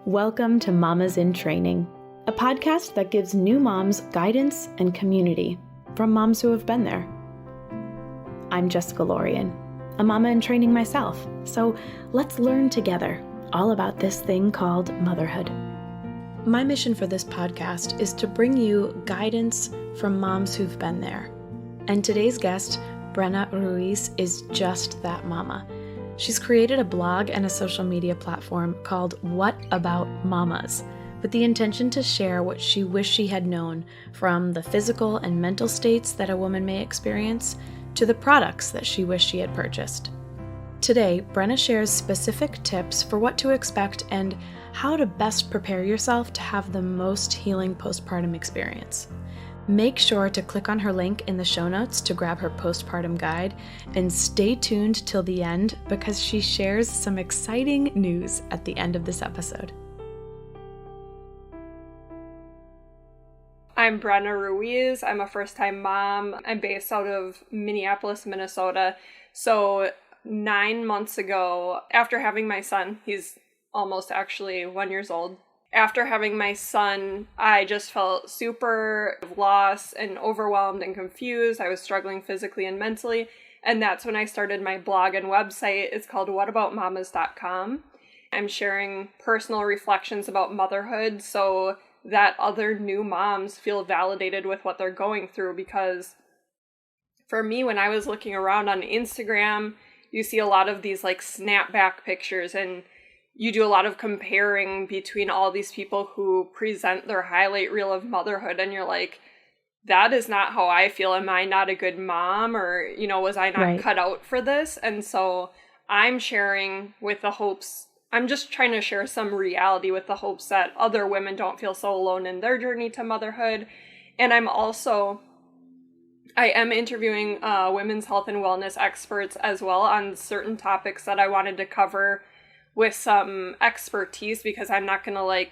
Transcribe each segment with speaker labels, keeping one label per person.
Speaker 1: Welcome to Mamas in Training, a podcast that gives new moms guidance and community from moms who have been there. I'm Jessica Lorian, a mama in training myself, so let's learn together all about this thing called motherhood. My mission for this podcast is to bring you guidance from moms who've been there. And today's guest, Brenna Ruiz, is just that mama. She's created a blog and a social media platform called What About Mamas, with the intention to share what she wished she had known, from the physical and mental states that a woman may experience to the products that she wished she had purchased. Today, Brenna shares specific tips for what to expect and how to best prepare yourself to have the most healing postpartum experience. Make sure to click on her link in the show notes to grab her postpartum guide, and stay tuned till the end because she shares some exciting news at the end of this episode.
Speaker 2: I'm Brenna Ruiz. I'm a first-time mom. I'm based out of Minneapolis, Minnesota. So 9 months ago, after having my son, he's almost actually 1 year old. After having my son, I just felt super lost and overwhelmed and confused. I was struggling physically and mentally. And that's when I started my blog and website. It's called whataboutmamas.com. I'm sharing personal reflections about motherhood so that other new moms feel validated with what they're going through. Because for me, when I was looking around on Instagram, you see a lot of these like snapback pictures, and you do a lot of comparing between all these people who present their highlight reel of motherhood, and you're like, that is not how I feel. Am I not a good mom? Or, was I not cut out for this? And so I'm sharing with the hopes, I'm just trying to share some reality with the hopes that other women don't feel so alone in their journey to motherhood. And I am interviewing women's health and wellness experts as well on certain topics that I wanted to cover with some expertise, because I'm not going to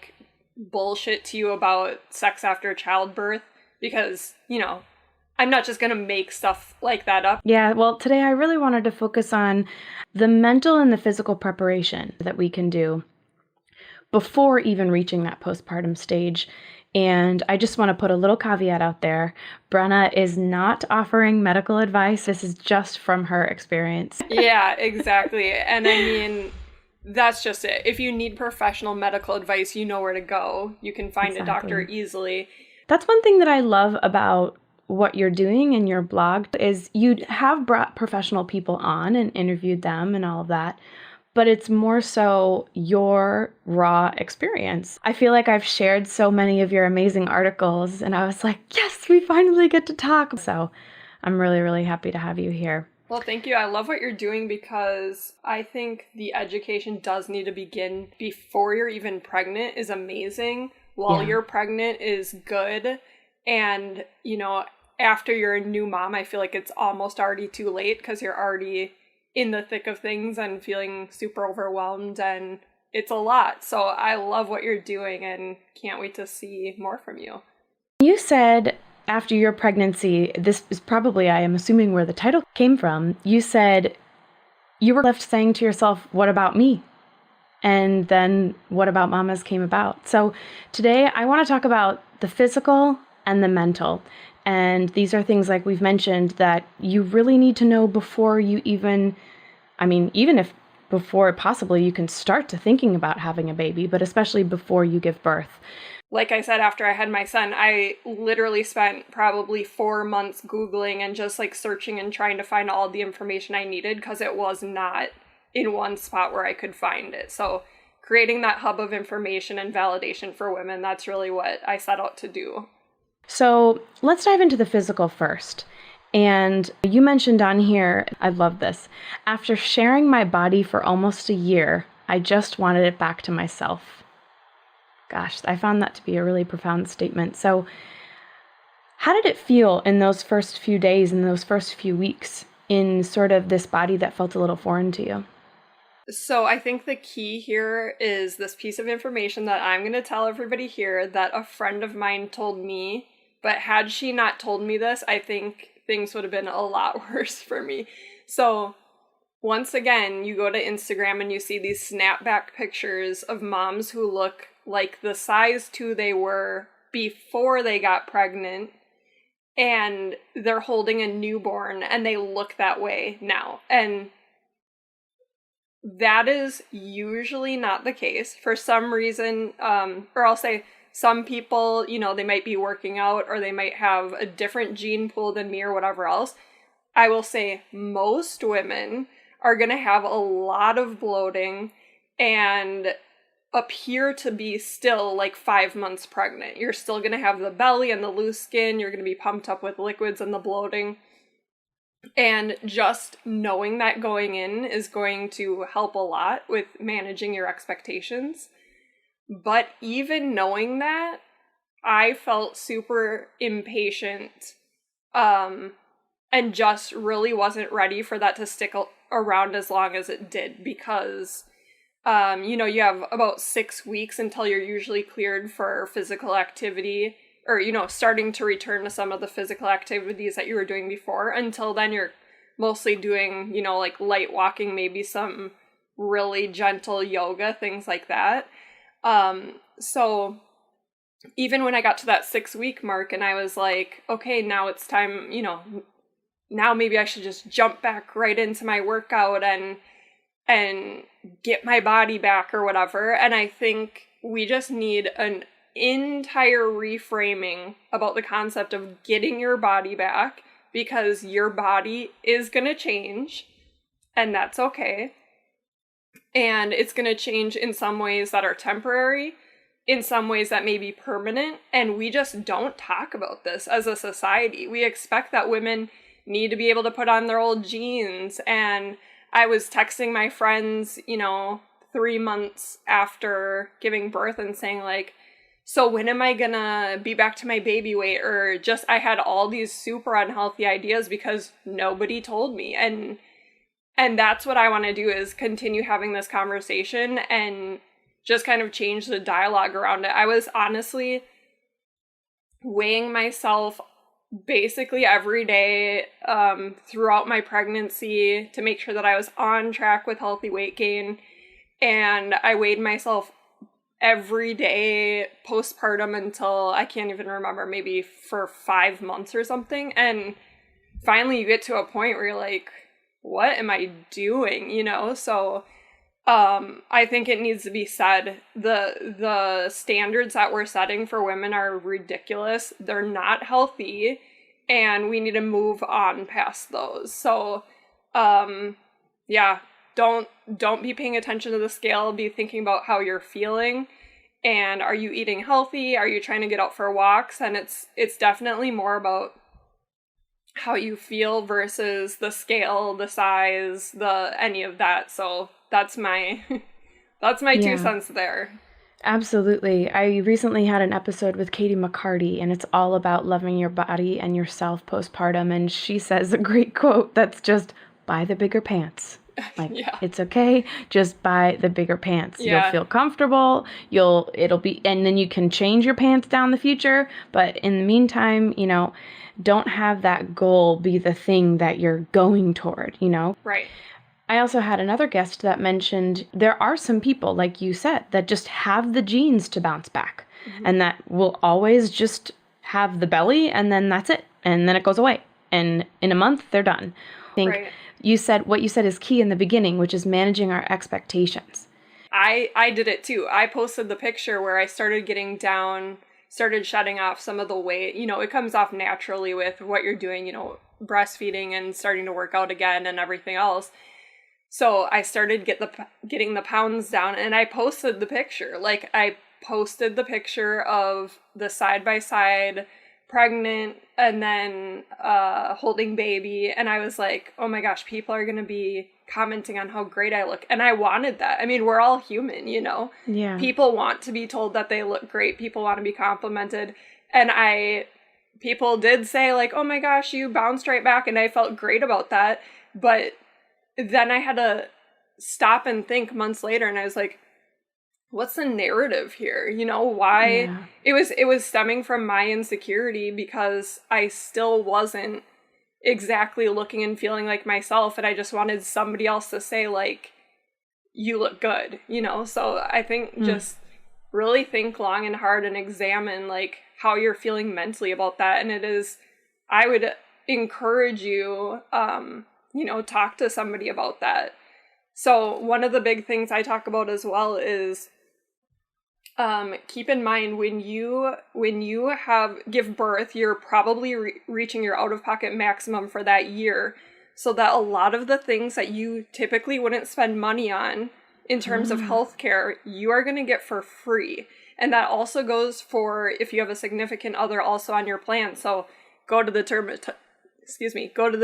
Speaker 2: bullshit to you about sex after childbirth, because, I'm not just going to make stuff like that up.
Speaker 1: Yeah, well, today I really wanted to focus on the mental and the physical preparation that we can do before even reaching that postpartum stage. And I just want to put a little caveat out there. Brenna is not offering medical advice. This is just from her experience.
Speaker 2: Yeah, exactly. And I mean, that's just it. If you need professional medical advice, you know where to go. You can find a doctor easily.
Speaker 1: That's one thing that I love about what you're doing in your blog is you have brought professional people on and interviewed them and all of that, but it's more so your raw experience. I feel like I've shared so many of your amazing articles, and I was like, yes, we finally get to talk. So I'm really, really happy to have you here.
Speaker 2: Well, thank you. I love what you're doing, because I think the education does need to begin before you're even pregnant is amazing. While you're pregnant is good. And, after you're a new mom, I feel like it's almost already too late, because you're already in the thick of things and feeling super overwhelmed, and it's a lot. So I love what you're doing and can't wait to see more from you.
Speaker 1: You said after your pregnancy, this is probably, I am assuming, where the title came from. You said you were left saying to yourself, what about me? And then What About Mamas came about. So today I want to talk about the physical and the mental. And these are things, like we've mentioned, that you really need to know before you even if before possibly you can start to thinking about having a baby, but especially before you give birth.
Speaker 2: Like I said, after I had my son, I literally spent probably 4 months Googling and just searching and trying to find all the information I needed, because it was not in one spot where I could find it. So creating that hub of information and validation for women, that's really what I set out to do.
Speaker 1: So let's dive into the physical first. And you mentioned on here, I love this, after sharing my body for almost a year, I just wanted it back to myself. Gosh, I found that to be a really profound statement. So how did it feel in those first few days, in those first few weeks, in sort of this body that felt a little foreign to you?
Speaker 2: So I think the key here is this piece of information that I'm going to tell everybody here that a friend of mine told me, but had she not told me this, I think things would have been a lot worse for me. So once again, you go to Instagram and you see these snapback pictures of moms who look like the size 2 they were before they got pregnant, and they're holding a newborn and they look that way now. And that is usually not the case. For some reason, or I'll say some people, you know, they might be working out or they might have a different gene pool than me or whatever else. I will say most women are going to have a lot of bloating and appear to be still like 5 months pregnant. You're still going to have the belly and the loose skin. You're going to be pumped up with liquids and the bloating. And just knowing that going in is going to help a lot with managing your expectations. But even knowing that, I felt super impatient and just really wasn't ready for that to stick around as long as it did, because you know, you have about 6 weeks until you're usually cleared for physical activity, or, you know, starting to return to some of the physical activities that you were doing before. Until then, you're mostly doing, you know, like light walking, maybe some really gentle yoga, things like that. So even when I got to that 6-week mark and I was like, okay, now it's time, you know, now maybe I should just jump back right into my workout and get my body back or whatever. And I think we just need an entire reframing about the concept of getting your body back, because your body is going to change, and that's okay. And it's going to change in some ways that are temporary, in some ways that may be permanent, and we just don't talk about this as a society. We expect that women need to be able to put on their old jeans, and I was texting my friends, you know, 3 months after giving birth and saying like, so when am I gonna be back to my baby weight? Or just, I had all these super unhealthy ideas because nobody told me. And that's what I want to do, is continue having this conversation and just kind of change the dialogue around it. I was honestly weighing myself basically every day throughout my pregnancy to make sure that I was on track with healthy weight gain. And I weighed myself every day postpartum until, I can't even remember, maybe for 5 months or something. And finally you get to a point where you're like, what am I doing? You know? So I think it needs to be said, the standards that we're setting for women are ridiculous. They're not healthy, and we need to move on past those. So yeah, don't be paying attention to the scale. Be thinking about how you're feeling, and are you eating healthy? Are you trying to get out for walks? And it's definitely more about how you feel versus the scale, the size, any of that. So that's my 2 cents there.
Speaker 1: Absolutely. I recently had an episode with Katie McCarty, and it's all about loving your body and yourself postpartum. And she says a great quote that's just, buy the bigger pants. Like, yeah. It's okay. Just buy the bigger pants. Yeah. You'll feel comfortable. And then you can change your pants down in the future. But in the meantime, you know, don't have that goal be the thing that you're going toward, you know?
Speaker 2: Right.
Speaker 1: I also had another guest that mentioned there are some people, like you said, that just have the genes to bounce back, and that will always just have the belly, and then that's it. And then it goes away. And in a month, they're done. I think what you said is key in the beginning, which is managing our expectations.
Speaker 2: I did it too. I posted the picture where I started getting down, started shedding off some of the weight. You know, it comes off naturally with what you're doing, you know, breastfeeding and starting to work out again and everything else. So I started getting the pounds down, and I posted the picture. Like, I posted the picture of the side-by-side pregnant and then holding baby. And I was like, oh my gosh, people are going to be commenting on how great I look. And I wanted that. I mean, we're all human, you know?
Speaker 1: Yeah. People
Speaker 2: want to be told that they look great. People want to be complimented. And people did say like, oh my gosh, you bounced right back. And I felt great about that. But then I had to stop and think months later, and I was like, what's the narrative here? You know, why? Yeah. It was stemming from my insecurity, because I still wasn't exactly looking and feeling like myself, and I just wanted somebody else to say, like, you look good, you know? So I think just really think long and hard and examine, like, how you're feeling mentally about that. And I would encourage you, you know, talk to somebody about that. So one of the big things I talk about as well is keep in mind when you give birth, you're probably reaching your out-of-pocket maximum for that year, so that a lot of the things that you typically wouldn't spend money on in terms of healthcare, you are going to get for free. And that also goes for if you have a significant other also on your plan. So go to the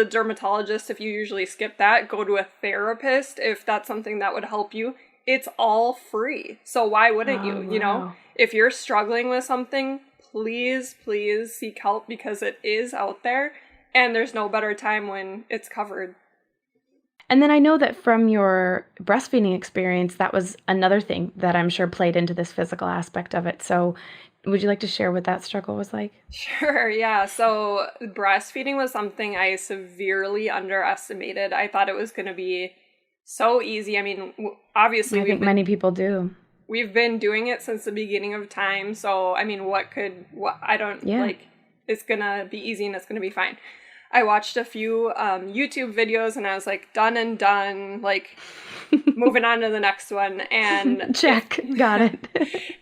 Speaker 2: dermatologist if you usually skip that. Go to a therapist if that's something that would help you. It's all free. So why wouldn't you? You know, if you're struggling with something, please seek help, because it is out there, and there's no better time when it's covered.
Speaker 1: And then I know that from your breastfeeding experience, that was another thing that I'm sure played into this physical aspect of it. So would you like to share what that struggle was like?
Speaker 2: Sure, yeah. So breastfeeding was something I severely underestimated. I thought it was going to be so easy. I mean, obviously,
Speaker 1: I think many people do.
Speaker 2: We've been doing it since the beginning of time. So, I mean, it's going to be easy and it's going to be fine. I watched a few YouTube videos and I was like, done and done, like moving on to the next one. And
Speaker 1: check, got it.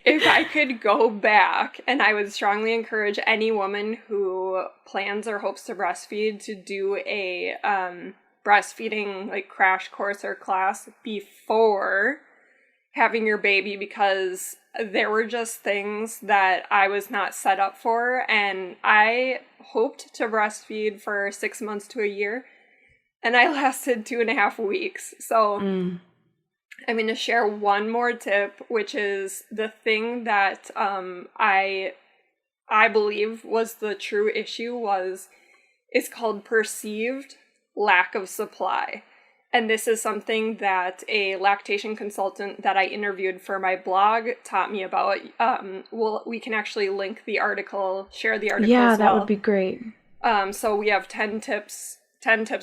Speaker 2: If I could go back, and I would strongly encourage any woman who plans or hopes to breastfeed to do a breastfeeding like crash course or class before having your baby, because there were just things that I was not set up for, and I hoped to breastfeed for 6 months to a year, and I lasted 2.5 weeks. So I'm going to share one more tip, which is the thing that I believe was the true issue it's called perceived lack of supply. And this is something that a lactation consultant that I interviewed for my blog taught me about. We can actually link the article, share the article as well.
Speaker 1: Yeah, that would be great.
Speaker 2: So we have 10 tips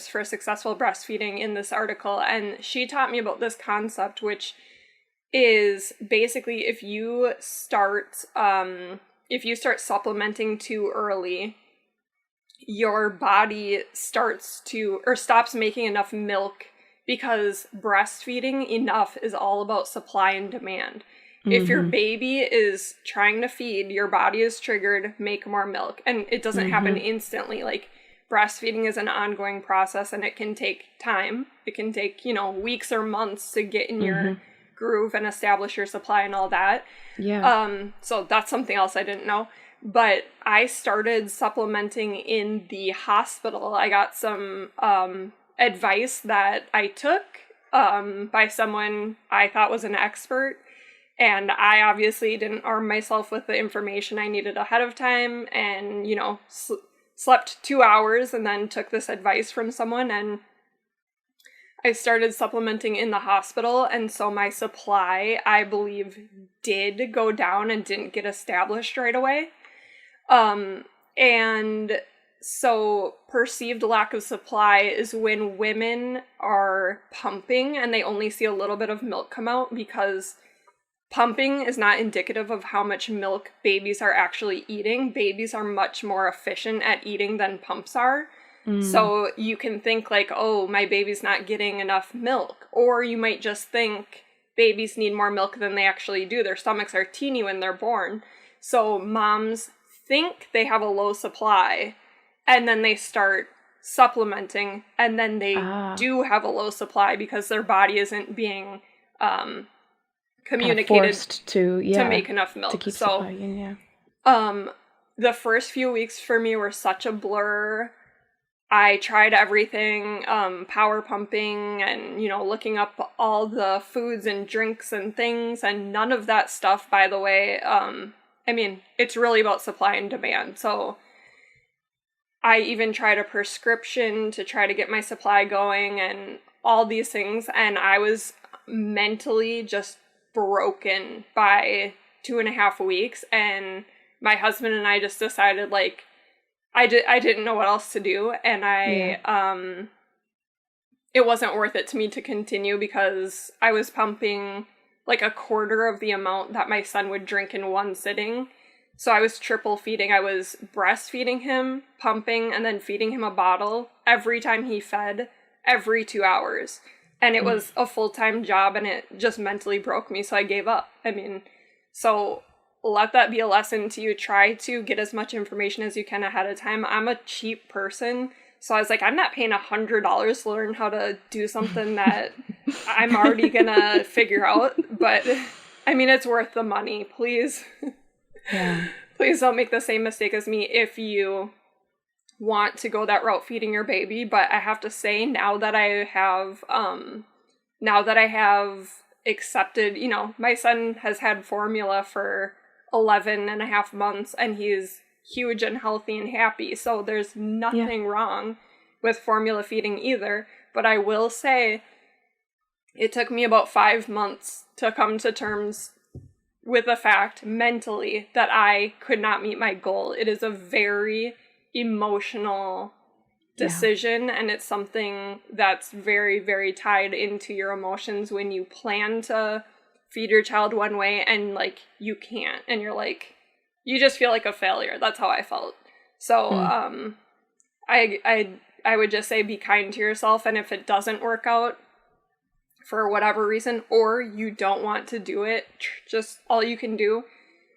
Speaker 2: for successful breastfeeding in this article. And she taught me about this concept, which is basically if you start supplementing too early, your body stops making enough milk, because breastfeeding enough is all about supply and demand. If your baby is trying to feed, your body is triggered, make more milk. And it doesn't happen instantly. Like, breastfeeding is an ongoing process, and it can take time. It can take, weeks or months to get in your groove and establish your supply and all that.
Speaker 1: Yeah.
Speaker 2: So that's something else I didn't know. But I started supplementing in the hospital. I got some advice that I took by someone I thought was an expert. And I obviously didn't arm myself with the information I needed ahead of time, and, slept 2 hours and then took this advice from someone, and I started supplementing in the hospital. And so my supply, I believe, did go down and didn't get established right away. And so perceived lack of supply is when women are pumping and they only see a little bit of milk come out, because pumping is not indicative of how much milk babies are actually eating. Babies are much more efficient at eating than pumps are. So you can think like, oh, my baby's not getting enough milk. Or you might just think babies need more milk than they actually do. Their stomachs are teeny when they're born. So moms think they have a low supply, and then they start supplementing, and then they do have a low supply because their body isn't being communicated
Speaker 1: to
Speaker 2: make enough milk.
Speaker 1: To keep supplying, yeah.
Speaker 2: The first few weeks for me were such a blur. I tried everything, power pumping and, looking up all the foods and drinks and things, and none of that stuff, by the way, it's really about supply and demand. So I even tried a prescription to try to get my supply going and all these things, and I was mentally just broken by 2.5 weeks, and my husband and I just decided, like, I didn't know what else to do, and it wasn't worth it to me to continue because I was pumping like a quarter of the amount that my son would drink in one sitting. So I was triple feeding. I was breastfeeding him, pumping, and then feeding him a bottle every time he fed, every 2 hours. And it was a full-time job, and it just mentally broke me, so I gave up. I mean, so let that be a lesson to you. Try to get as much information as you can ahead of time. I'm a cheap person, so I was like, I'm not paying $100 to learn how to do something that I'm already gonna figure out. But, I mean, it's worth the money. Please.
Speaker 3: Yeah.
Speaker 2: Please don't make the same mistake as me if you want to go that route feeding your baby. But I have to say, now that I have accepted, you know, my son has had formula for 11 and a half months, and he's huge and healthy and happy. So there's nothing wrong with formula feeding either. But I will say it took me about 5 months to come to terms with the fact mentally that I could not meet my goal. It is a very emotional decision, and it's something that's very, very tied into your emotions when you plan to feed your child one way and like you can't, and you're like, you just feel like a failure. That's how I felt. So I would just say be kind to yourself, and if it doesn't work out for whatever reason, or you don't want to do it, just all you can do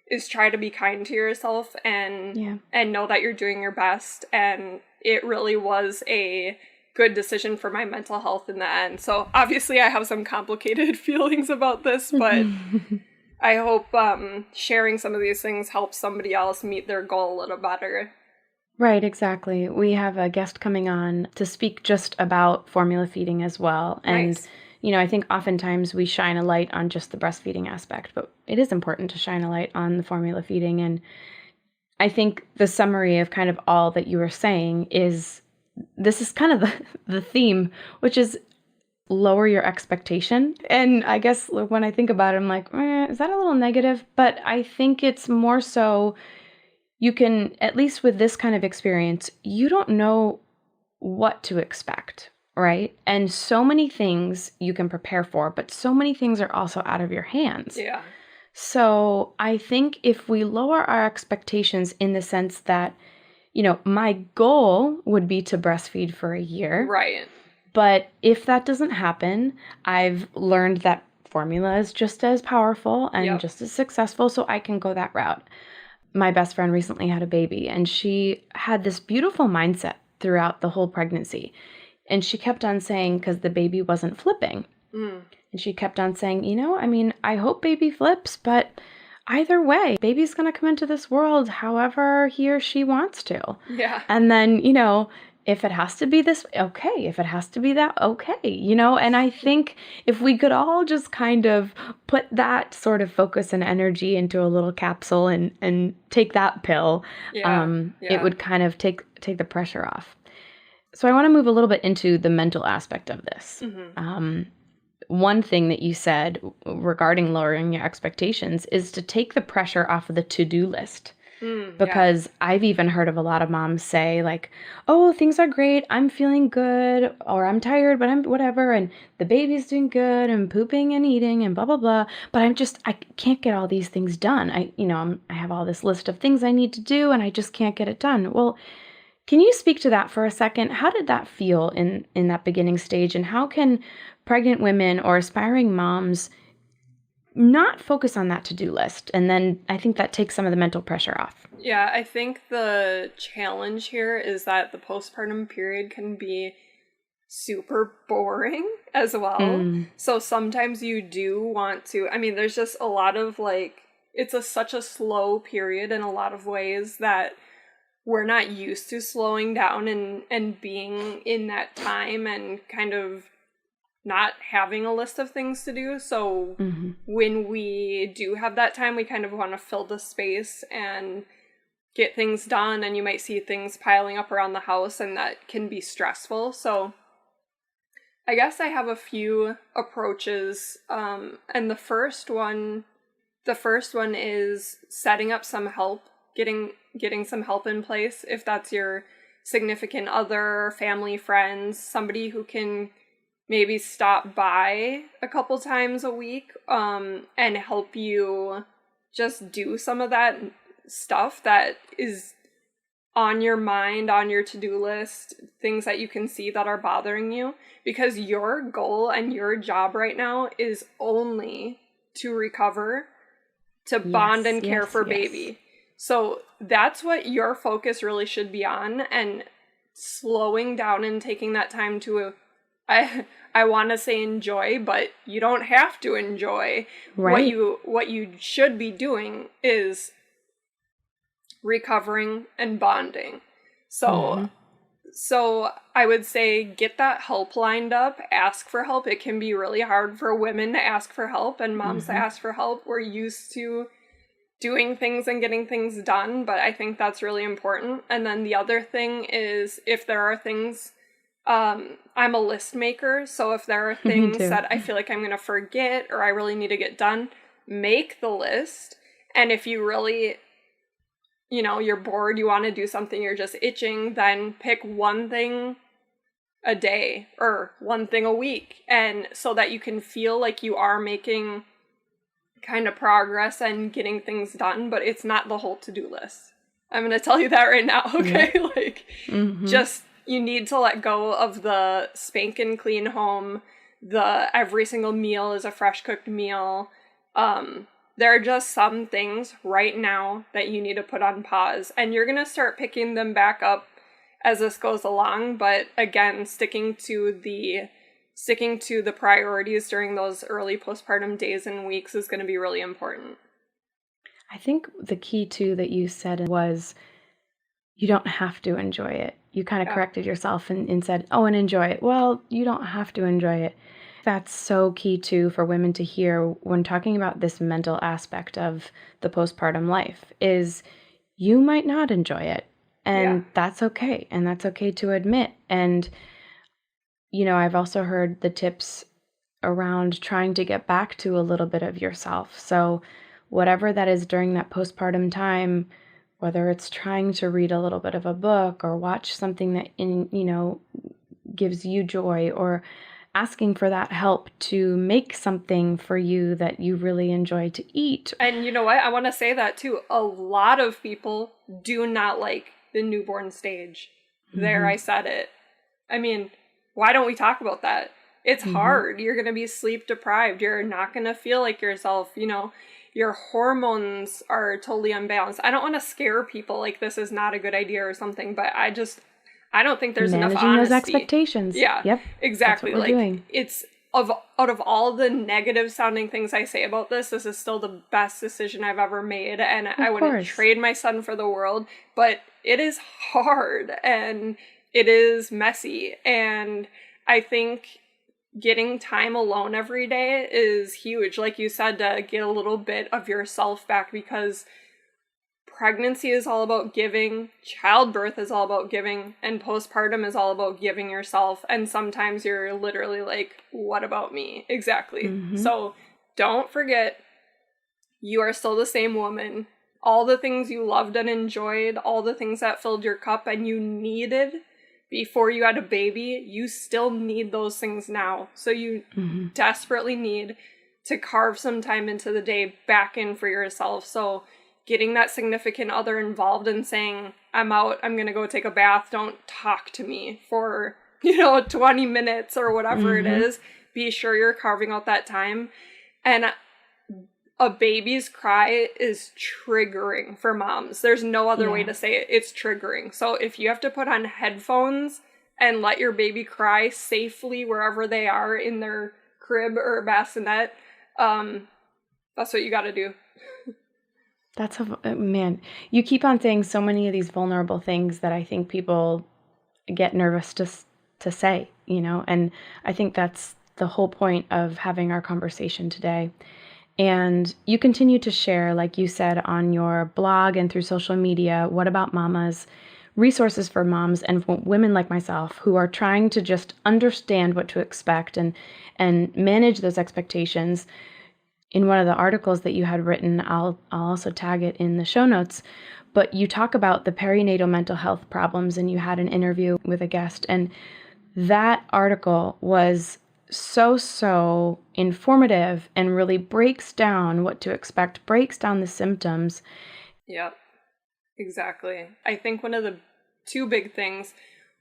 Speaker 2: is try to be kind to yourself and know that you're doing your best. And it really was a good decision for my mental health in the end. So obviously I have some complicated feelings about this, but I hope sharing some of these things helps somebody else meet their goal a little better.
Speaker 3: Right, exactly. We have a guest coming on to speak just about formula feeding as well. And
Speaker 2: Nice.
Speaker 3: you know, I think oftentimes we shine a light on just the breastfeeding aspect, but it is important to shine a light on the formula feeding. And I think the summary of kind of all that you were saying is, this is kind of the theme, which is lower your expectation. And I guess when I think about it, I'm like, is that a little negative? But I think it's more so you can, at least with this kind of experience, you don't know what to expect. Right? And so many things you can prepare for, but so many things are also out of your hands.
Speaker 2: Yeah.
Speaker 3: So I think if we lower our expectations in the sense that, you know, my goal would be to breastfeed for a year.
Speaker 2: Right.
Speaker 3: But if that doesn't happen, I've learned that formula is just as powerful and just as successful, so I can go that route. My best friend recently had a baby, and she had this beautiful mindset throughout the whole pregnancy. And she kept on saying, because the baby wasn't flipping. And she kept on saying, you know, I mean, I hope baby flips, but either way, baby's going to come into this world however he or she wants to.
Speaker 2: Yeah.
Speaker 3: And then, you know, if it has to be this, okay. If it has to be that, okay. You know, and I think if we could all just kind of put that sort of focus and energy into a little capsule and take that pill, it would kind of take the pressure off. So I want to move a little bit into the mental aspect of this. One thing that you said regarding lowering your expectations is to take the pressure off of the to-do list. Because I've even heard of a lot of moms say like, oh, things are great, I'm feeling good, or I'm tired, but I'm whatever, and the baby's doing good, and pooping and eating and blah, blah, blah, but I can't get all these things done. I have all this list of things I need to do, and I just can't get it done. Well, can you speak to that for a second? How did that feel in that beginning stage? And how can pregnant women or aspiring moms not focus on that to-do list? And then I think that takes some of the mental pressure off.
Speaker 2: Yeah, I think the challenge here is that the postpartum period can be super boring as well. So sometimes you do want to, I mean, there's just a lot of like, it's such a slow period in a lot of ways that we're not used to slowing down and being in that time and kind of not having a list of things to do. So when we do have that time, we kind of want to fill the space and get things done. And you might see things piling up around the house, and that can be stressful. So I guess I have a few approaches. And the first one is setting up some help, getting getting some help in place, if that's your significant other, family, friends, somebody who can maybe stop by a couple times a week and help you just do some of that stuff that is on your mind, on your to-do list, things that you can see that are bothering you, because your goal and your job right now is only to recover, to bond and care for baby. So that's what your focus really should be on, and slowing down and taking that time to I want to say enjoy, but you don't have to enjoy.
Speaker 3: Right.
Speaker 2: What you should be doing is recovering and bonding. So so I would say get that help lined up, ask for help. It can be really hard for women to ask for help and moms to ask for help. We're used to doing things and getting things done, but I think that's really important. And then the other thing is, if there are things, I'm a list maker, so if there are things that I feel like I'm going to forget or I really need to get done, make the list. And if you really, you know, you're bored, you want to do something, you're just itching, then pick one thing a day or one thing a week. And so that you can feel like you are making kind of progress and getting things done, but it's not the whole to-do list. I'm going to tell you that right now, okay? Yeah. Like, just, you need to let go of the spankin' clean home, the every single meal is a fresh cooked meal. There are just some things right now that you need to put on pause, and you're going to start picking them back up as this goes along. But again, sticking to the priorities during those early postpartum days and weeks is going to be really important.
Speaker 3: I think the key too that you said was you don't have to enjoy it. You kind of corrected yourself and said, oh, and enjoy it. Well, you don't have to enjoy it. That's so key too for women to hear when talking about this mental aspect of the postpartum life is you might not enjoy it. And that's okay. And that's okay to admit. And you know, I've also heard the tips around trying to get back to a little bit of yourself. So whatever that is during that postpartum time, whether it's trying to read a little bit of a book or watch something that, gives you joy, or asking for that help to make something for you that you really enjoy to eat.
Speaker 2: And you know what? I want to say that too. A lot of people do not like the newborn stage. There, I said it. I mean, why don't we talk about that? It's hard. You're going to be sleep deprived. You're not going to feel like yourself. You know, your hormones are totally unbalanced. I don't want to scare people like this is not a good idea or something, but I don't think there's enough honesty.
Speaker 3: Managing those expectations.
Speaker 2: Yeah,
Speaker 3: yep.
Speaker 2: Exactly.
Speaker 3: That's what we're doing.
Speaker 2: It's out of all the negative sounding things I say about this is still the best decision I've ever made. And I wouldn't trade my son for the world, but it is hard and it is messy, and I think getting time alone every day is huge. Like you said, to get a little bit of yourself back, because pregnancy is all about giving, childbirth is all about giving, and postpartum is all about giving yourself. And sometimes you're literally like, what about me? Exactly. So don't forget, you are still the same woman. All the things you loved and enjoyed, all the things that filled your cup and you needed before you had a baby, you still need those things now. So you desperately need to carve some time into the day back in for yourself. So getting that significant other involved and saying, I'm out, I'm going to go take a bath, don't talk to me for, 20 minutes or whatever it is. Be sure you're carving out that time. And a baby's cry is triggering for moms. There's no other way to say it. It's triggering. So if you have to put on headphones and let your baby cry safely wherever they are in their crib or bassinet, that's what you got to do.
Speaker 3: That's man. You keep on saying so many of these vulnerable things that I think people get nervous to say, and I think that's the whole point of having our conversation today. And you continue to share, like you said, on your blog and through social media, What About Mamas, resources for moms and women like myself who are trying to just understand what to expect and manage those expectations. in one of the articles that you had written, I'll also tag it in the show notes, but you talk about the perinatal mental health problems, and you had an interview with a guest, and that article was so informative and really breaks down what to expect, breaks down the symptoms.
Speaker 2: Yep, exactly. I think one of the two big things,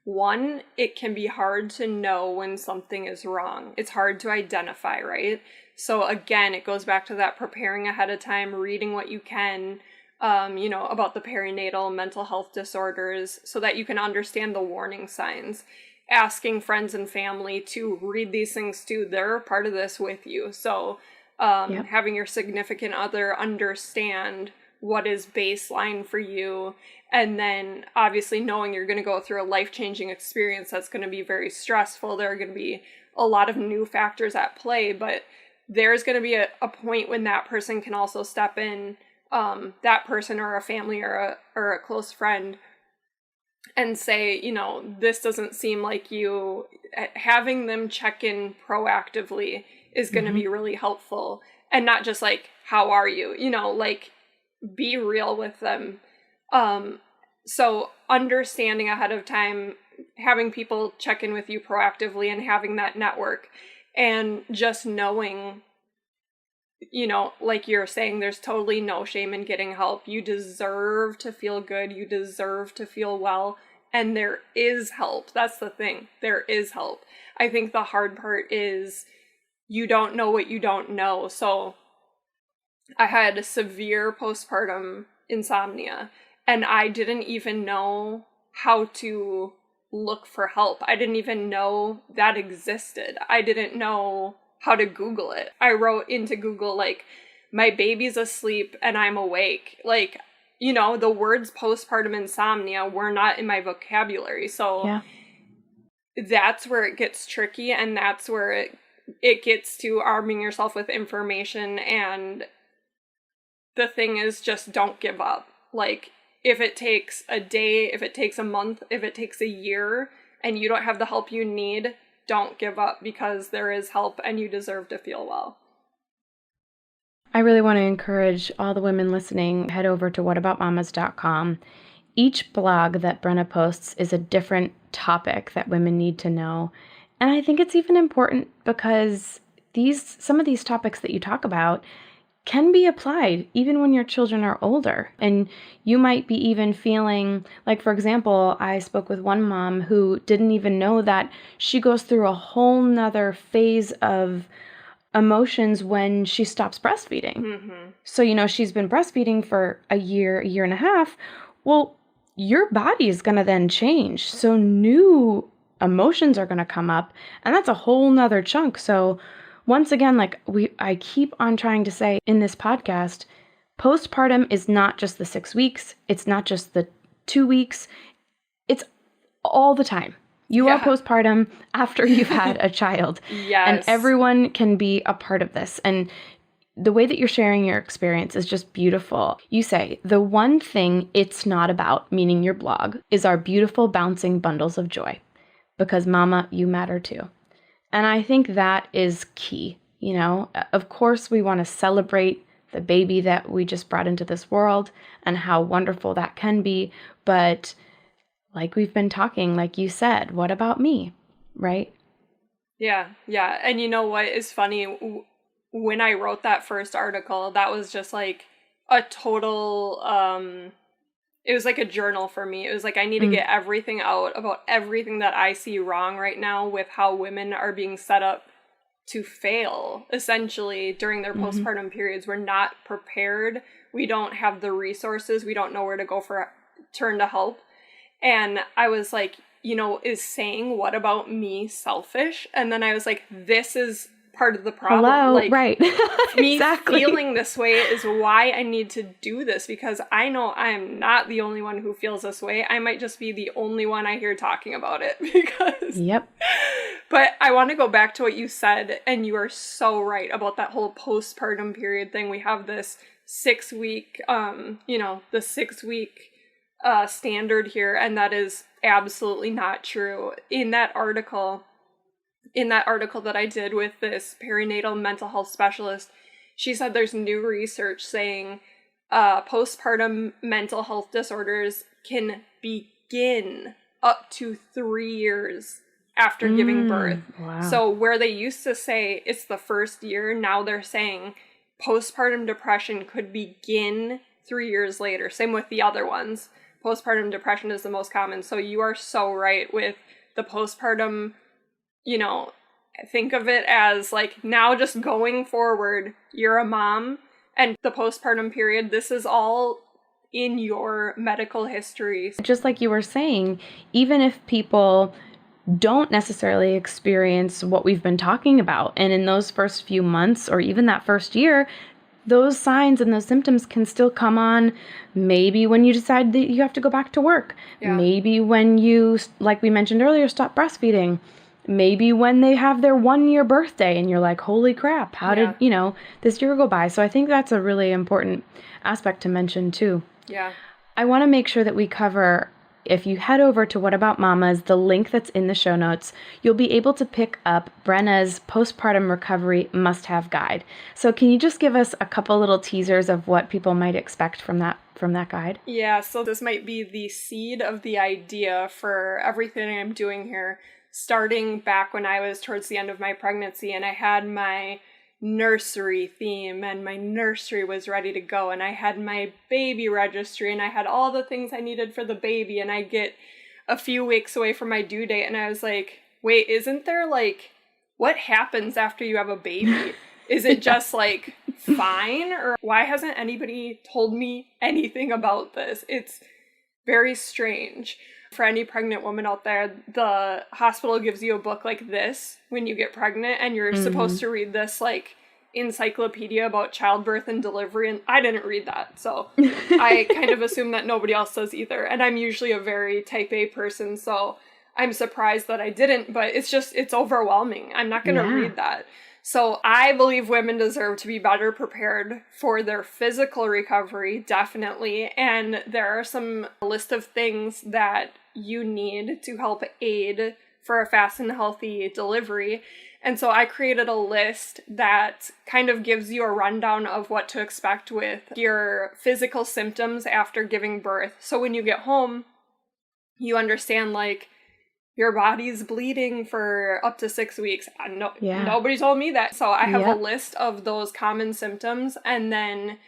Speaker 2: one, it can be hard to know when something is wrong. It's hard to identify, right? So again, it goes back to that preparing ahead of time, reading what you can, about the perinatal mental health disorders so that you can understand the warning signs. Asking friends and family to read these things too. They're part of this with you. So having your significant other understand what is baseline for you, and then obviously knowing you're going to go through a life-changing experience that's going to be very stressful. There are going to be a lot of new factors at play, but there's going to be a point when that person can also step in, that person or a family or a close friend, and say, this doesn't seem like you. Having them check in proactively is going to be really helpful, and not just like, how are you? Like, be real with them. So understanding ahead of time, having people check in with you proactively, and having that network, and just knowing, like you're saying, there's totally no shame in getting help. You deserve to feel good. You deserve to feel well. And there is help. That's the thing. There is help. I think the hard part is you don't know what you don't know. So I had severe postpartum insomnia, and I didn't even know how to look for help. I didn't even know that existed. I didn't know how to Google it. I wrote into Google, like, my baby's asleep and I'm awake. Like, the words postpartum insomnia were not in my vocabulary. So that's where it gets tricky, and that's where it gets to arming yourself with information. And the thing is, just don't give up. Like, if it takes a day, if it takes a month, if it takes a year, and you don't have the help you need, don't give up, because there is help and you deserve to feel well.
Speaker 3: I really want to encourage all the women listening, head over to whataboutmamas.com. Each blog that Brenna posts is a different topic that women need to know. And I think it's even important because some of these topics that you talk about can be applied even when your children are older. And you might be even feeling like, for example, I spoke with one mom who didn't even know that she goes through a whole nother phase of emotions when she stops breastfeeding. Mm-hmm. So, she's been breastfeeding for a year and a half. Well, your body is going to then change. So new emotions are going to come up, and that's a whole nother chunk. So once again, like I keep on trying to say in this podcast, postpartum is not just the 6 weeks. It's not just the 2 weeks. It's all the time. You are postpartum after you've had a child.
Speaker 2: Yes.
Speaker 3: And everyone can be a part of this. And the way that you're sharing your experience is just beautiful. You say, the one thing it's not about, meaning your blog, is our beautiful bouncing bundles of joy. Because mama, you matter too. And I think that is key. Of course, we want to celebrate the baby that we just brought into this world and how wonderful that can be. But like we've been talking, like you said, what about me, right?
Speaker 2: Yeah. And you know what is funny? When I wrote that first article, that was just like a total, it was like a journal for me. It was like, I need to get everything out about everything that I see wrong right now with how women are being set up to fail, essentially, during their postpartum periods. We're not prepared. We don't have the resources. We don't know where to go turn to help. And I was like, is saying, what about me, selfish? And then I was like, this is part of the problem.
Speaker 3: Hello,
Speaker 2: like,
Speaker 3: right.
Speaker 2: Me
Speaker 3: Exactly.
Speaker 2: feeling this way is why I need to do this, because I know I am not the only one who feels this way. I might just be the only one I hear talking about it. Because
Speaker 3: Yep.
Speaker 2: But I want to go back to what you said, and you are so right about that whole postpartum period thing. We have this 6 week, the 6 week standard here, and that is absolutely not true. In that article that I did with this perinatal mental health specialist, she said there's new research saying postpartum mental health disorders can begin up to 3 years after giving birth.
Speaker 3: Wow.
Speaker 2: So where they used to say it's the first year, now they're saying postpartum depression could begin 3 years later. Same with the other ones. Postpartum depression is the most common. So you are so right with the postpartum, you know, think of it as like now just going forward, you're a mom, and the postpartum period, this is all in your medical history.
Speaker 3: Just like you were saying, even if people don't necessarily experience what we've been talking about, and in those first few months or even that first year, those signs and those symptoms can still come on maybe when you decide that you have to go back to work.
Speaker 2: Yeah.
Speaker 3: Maybe when you, like we mentioned earlier, stop breastfeeding. Maybe when they have their 1-year birthday and you're like, holy crap, how did, this year go by? So I think that's a really important aspect to mention too.
Speaker 2: Yeah.
Speaker 3: I want to make sure that we cover, if you head over to What About Mamas, the link that's in the show notes, you'll be able to pick up Brenna's Postpartum Recovery Must-Have Guide. So can you just give us a couple little teasers of what people might expect from that guide?
Speaker 2: Yeah, so this might be the seed of the idea for everything I'm doing here, starting back when I was towards the end of my pregnancy and I had my nursery theme and my nursery was ready to go and I had my baby registry and I had all the things I needed for the baby, and I get a few weeks away from my due date and I was like, wait, isn't there like, what happens after you have a baby? Is it just like fine? Or why hasn't anybody told me anything about this? It's very strange. For any pregnant woman out there, the hospital gives you a book like this when you get pregnant, and you're supposed to read this like encyclopedia about childbirth and delivery, and I didn't read that, so I kind of assume that nobody else does either, and I'm usually a very type A person, so I'm surprised that I didn't, but it's overwhelming. I'm not going to read that. So I believe women deserve to be better prepared for their physical recovery, definitely. And there are some list of things that you need to help aid for a fast and healthy delivery. And so I created a list that kind of gives you a rundown of what to expect with your physical symptoms after giving birth. So when you get home, you understand like, your body's bleeding for up to 6 weeks. Nobody told me that. So I have a list of those common symptoms and then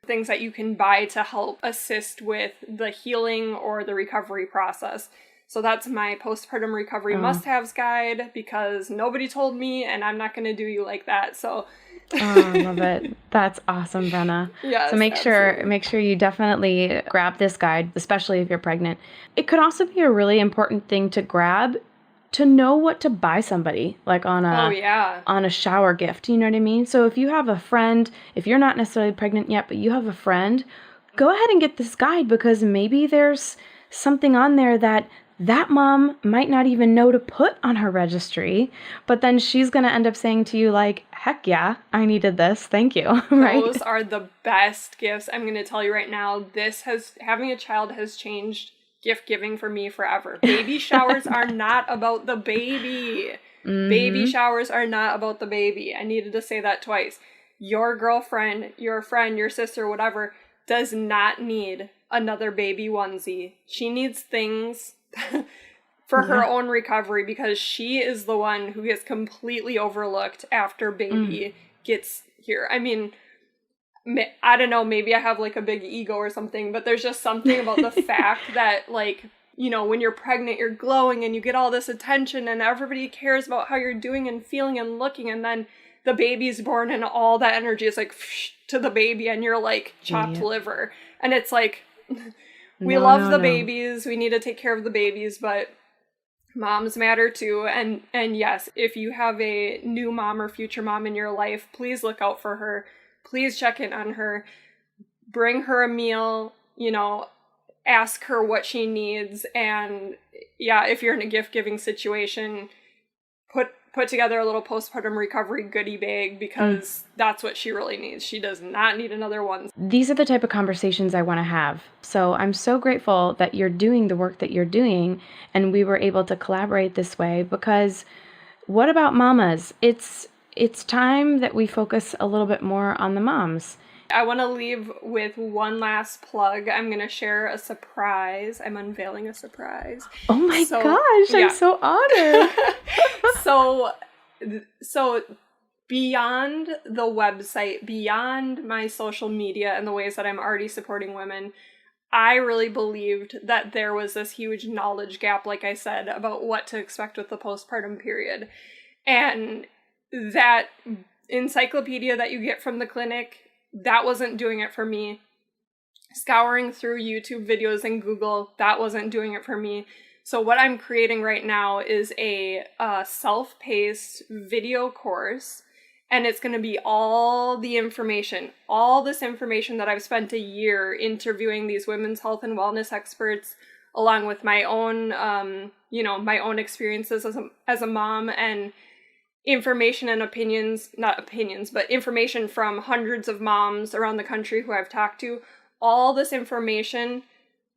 Speaker 2: things that you can buy to help assist with the healing or the recovery process. So that's my postpartum recovery must-haves guide, because nobody told me and I'm not going to do you like that. So
Speaker 3: I love it. That's awesome, Brenna.
Speaker 2: Yes,
Speaker 3: so make sure you definitely grab this guide, especially if you're pregnant. It could also be a really important thing to grab to know what to buy somebody, like on a shower gift. You know what I mean? So if you have a friend, if you're not necessarily pregnant yet, but you have a friend, go ahead and get this guide, because maybe there's something on there that mom might not even know to put on her registry, but then she's going to end up saying to you like, heck yeah, I needed this. Thank you. Right?
Speaker 2: Those are the best gifts. I'm going to tell you right now, having a child has changed gift giving for me forever. Baby showers are not about the baby. Baby showers are not about the baby. I needed to say that twice. Your girlfriend, your friend, your sister, whatever, does not need another baby onesie. She needs things for her own recovery, because she is the one who gets completely overlooked after baby gets here. I mean, I don't know, maybe I have like a big ego or something, but there's just something about the fact that like, you know, when you're pregnant, you're glowing and you get all this attention and everybody cares about how you're doing and feeling and looking, and then the baby's born and all that energy is like to the baby and you're like chopped liver. And it's like, we love the babies, we need to take care of the babies, but moms matter too. And yes, if you have a new mom or future mom in your life, please look out for her. Please check in on her. Bring her a meal, you know, ask her what she needs. And yeah, if you're in a gift-giving situation, put together a little postpartum recovery goodie bag, because that's what she really needs. She does not need another one.
Speaker 3: These are the type of conversations I want to have. So I'm so grateful that you're doing the work that you're doing and we were able to collaborate this way, because What About Mamas? It's it's time that we focus a little bit more on the moms.
Speaker 2: I want to leave with one last plug. I'm going to share a surprise. I'm unveiling a surprise.
Speaker 3: Oh my gosh, I'm so honored.
Speaker 2: So beyond the website, beyond my social media and the ways that I'm already supporting women, I really believed that there was this huge knowledge gap, like I said, about what to expect with the postpartum period. And that encyclopedia that you get from the clinic, that wasn't doing it for me. Scouring through YouTube videos and Google, that wasn't doing it for me. So what I'm creating right now is a self-paced video course, and it's going to be all the information, all this information that I've spent a year interviewing these women's health and wellness experts, along with my own, my own experiences as a mom, and information and information from hundreds of moms around the country who I've talked to. All this information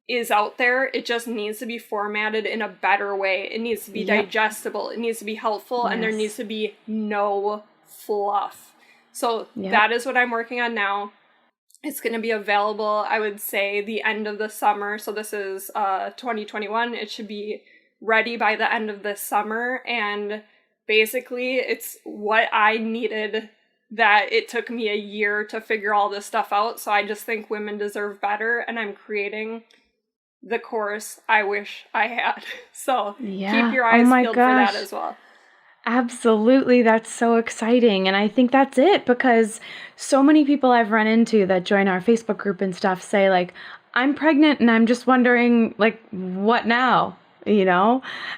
Speaker 2: is out there. It just needs to be formatted in a better way. It needs to be digestible. It needs to be helpful, and there needs to be no fluff. So that is what I'm working on now. It's going to be available, I would say, the end of the summer. So this is 2021. It should be ready by the end of this summer, and basically, it's what I needed, that it took me a year to figure all this stuff out. So I just think women deserve better, and I'm creating the course I wish I had. So keep your eyes peeled for that as well.
Speaker 3: Absolutely. That's so exciting. And I think that's it, because so many people I've run into that join our Facebook group and stuff say, like, I'm pregnant and I'm just wondering, like, what now?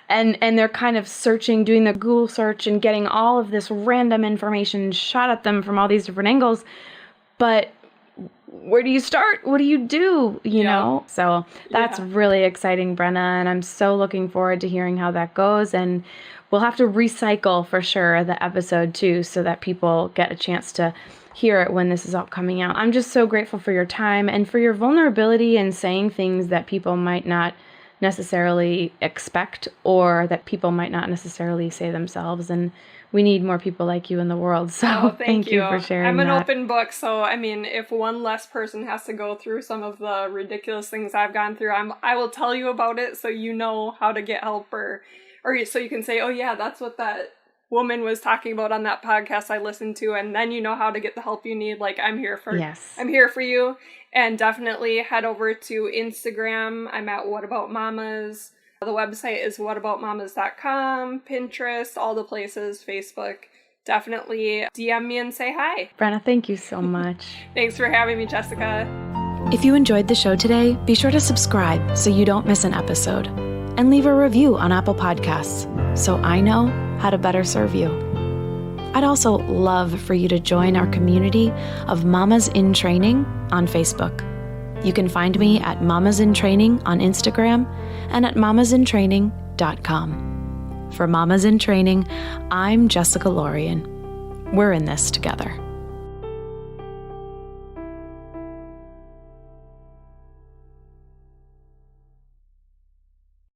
Speaker 3: And they're kind of searching, doing the Google search and getting all of this random information shot at them from all these different angles. But where do you start? What do you do? You know? So that's really exciting, Brenna. And I'm so looking forward to hearing how that goes. And we'll have to recycle for sure the episode too, so that people get a chance to hear it when this is all coming out. I'm just so grateful for your time and for your vulnerability in saying things that people might not necessarily expect, or that people might not necessarily say themselves. And we need more people like you in the world. So thank you for sharing
Speaker 2: I'm an
Speaker 3: that.
Speaker 2: open book. So, I mean, if one less person has to go through some of the ridiculous things I've gone through, I will tell you about it, so you know how to get help, or so you can say, oh yeah, that's what that woman was talking about on that podcast I listened to, and then you know how to get the help you need. Like, I'm here for you. And definitely head over to Instagram. I'm at What About Mamas. The website is whataboutmamas.com, Pinterest, all the places, Facebook. Definitely DM me and say hi.
Speaker 3: Brenna, thank you so much.
Speaker 2: Thanks for having me, Jessica.
Speaker 1: If you enjoyed the show today, be sure to subscribe so you don't miss an episode. And leave a review on Apple Podcasts so I know how to better serve you. I'd also love for you to join our community of Mamas in Training on Facebook. You can find me at Mamas in Training on Instagram and at mamasintraining.com. For Mamas in Training, I'm Jessica Lorien. We're in this together.